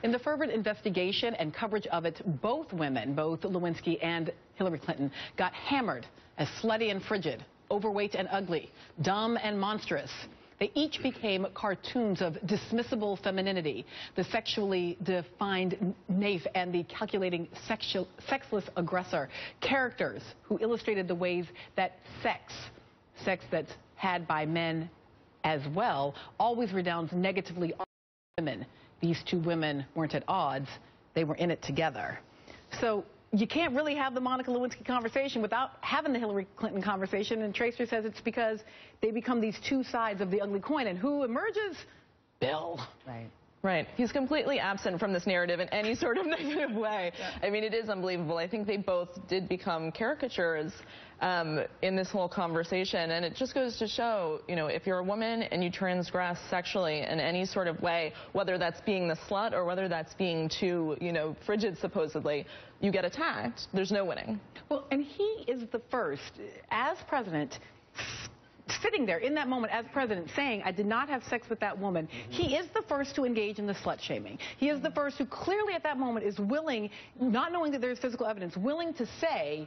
In the fervent investigation and coverage of it, both women, both Lewinsky and Hillary Clinton, got hammered as slutty and frigid, overweight and ugly, dumb and monstrous. They each became cartoons of dismissible femininity, the sexually defined naif and the calculating sexless aggressor, characters who illustrated the ways that sex that's had by men as well, always redounds negatively on women. These two women weren't at odds, they were in it together. So you can't really have the Monica Lewinsky conversation without having the Hillary Clinton conversation, and Tracer says it's because they become these two sides of the ugly coin, and who emerges? Bill. Right. Right. He's completely absent from this narrative in any sort of negative way. Yeah. I mean, it is unbelievable. I think they both did become caricatures in this whole conversation, and it just goes to show, you know, if you're a woman and you transgress sexually in any sort of way, whether that's being the slut or whether that's being too, you know, frigid supposedly, you get attacked. There's no winning. Well, and he is the first, as president, sitting there in that moment as president saying, I did not have sex with that woman. He is the first to engage in the slut shaming. He is the first who clearly at that moment is willing, not knowing that there's physical evidence, willing to say,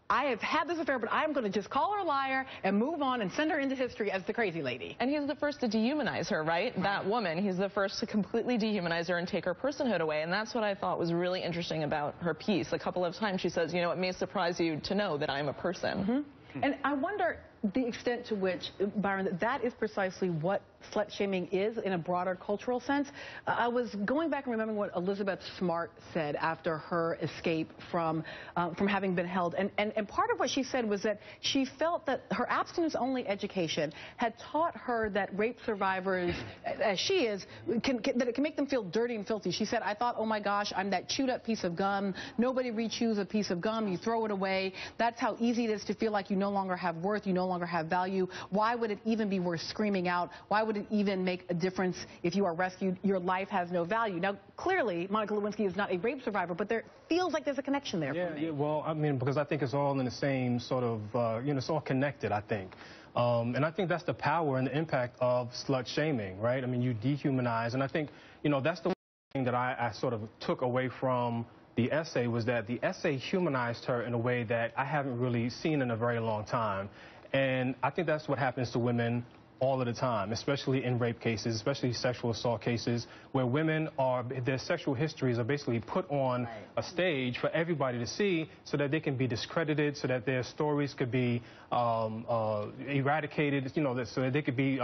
I have had this affair, but I'm going to just call her a liar and move on and send her into history as the crazy lady. And he's the first to dehumanize her, right? That woman. He's the first to completely dehumanize her and take her personhood away. And that's what I thought was really interesting about her piece. A couple of times she says, you know, it may surprise you to know that I'm a person. And I wonder the extent to which, Byron, that is precisely what slut shaming is in a broader cultural sense. I was going back and remembering what Elizabeth Smart said after her escape from having been held. And part of what she said was that she felt that her abstinence-only education had taught her that rape survivors, as she is, that it can make them feel dirty and filthy. She said, I thought, oh my gosh, I'm that chewed-up piece of gum. Nobody rechews a piece of gum. You throw it away. That's how easy it is to feel like you no longer have worth. You no longer have value. Why would it even be worth screaming out? Why would it even make a difference if you are rescued? Your life has no value. Now, clearly, Monica Lewinsky is not a rape survivor, but there feels like there's a connection there for me. Yeah, well, I mean, because I think it's all in the same sort of, you know, it's all connected, I think. And I think that's the power and the impact of slut shaming, right? I mean, you dehumanize, and I think, you know, that's the one thing that I sort of took away from the essay, was that the essay humanized her in a way that I haven't really seen in a very long time. And I think that's what happens to women all of the time, especially in rape cases, especially sexual assault cases, where women are, their sexual histories are basically put on a stage for everybody to see so that they can be discredited, so that their stories could be eradicated, you know, so that they could be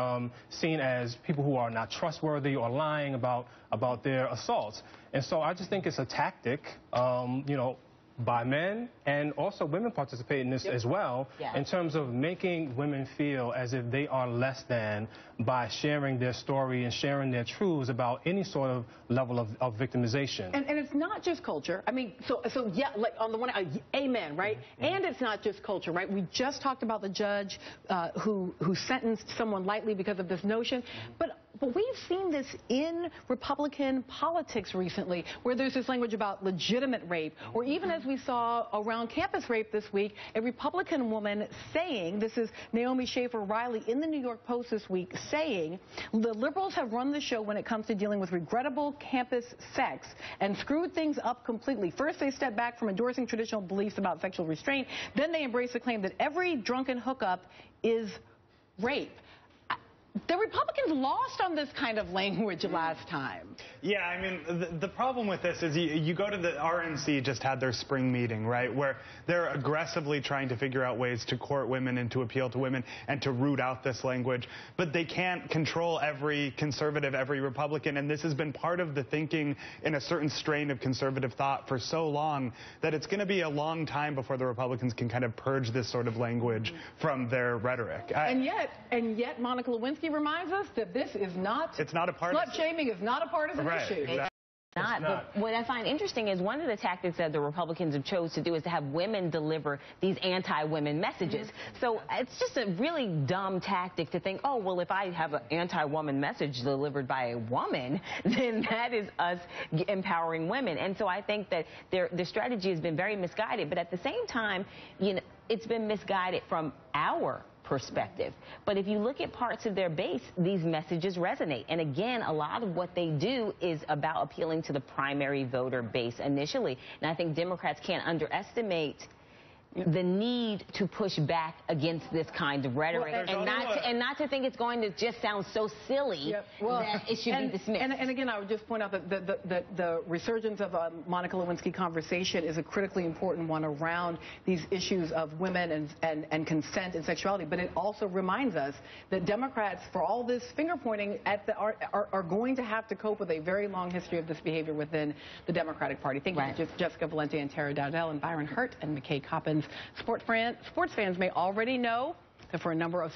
seen as people who are not trustworthy or lying about their assaults. And so I just think it's a tactic, you know, by men, and also women participate in this as well, in terms of making women feel as if they are less than by sharing their story and sharing their truths about any sort of level of victimization. And it's not just culture. I mean, so yeah, like on the one, amen, right? And it's not just culture, right? We just talked about the judge who sentenced someone lightly because of this notion, but we've seen this in Republican politics recently, where there's this language about legitimate rape, or even as we saw around campus rape this week, a Republican woman saying, this is Naomi Schaefer Riley in the New York Post this week, saying, the liberals have run the show when it comes to dealing with regrettable campus sex and screwed things up completely. First, they stepped back from endorsing traditional beliefs about sexual restraint. Then they embraced the claim that every drunken hookup is rape. The Republicans lost on this kind of language last time. Yeah, I mean, the problem with this is you go to the RNC just had their spring meeting, right, where they're aggressively trying to figure out ways to court women and to appeal to women and to root out this language. But they can't control every conservative, every Republican, and this has been part of the thinking in a certain strain of conservative thought for so long that it's going to be a long time before the Republicans can kind of purge this sort of language from their rhetoric. And yet, Monica Lewinsky reminds us that this is not. It's not a partisan. Slut shaming is not a partisan issue. Exactly. But what I find interesting is one of the tactics that the Republicans have chose to do is to have women deliver these anti-women messages. So it's just a really dumb tactic to think, oh, well, if I have an anti-woman message delivered by a woman, then that is us empowering women. And so I think that the strategy has been very misguided. But at the same time, you know, it's been misguided from our perspective. But if you look at parts of their base, these messages resonate. And again, a lot of what they do is about appealing to the primary voter base initially. And I think Democrats can't underestimate the need to push back against this kind of rhetoric, and not to think it's going to just sound so silly that it should be dismissed. And again, I would just point out that the resurgence of a Monica Lewinsky conversation is a critically important one around these issues of women and consent and sexuality. But it also reminds us that Democrats, for all this finger pointing at are going to have to cope with a very long history of this behavior within the Democratic Party. Thank you to Jessica Valente and Tara Dowdell and Byron Hurt and McKay Coppins. Sports fans may already know that for a number of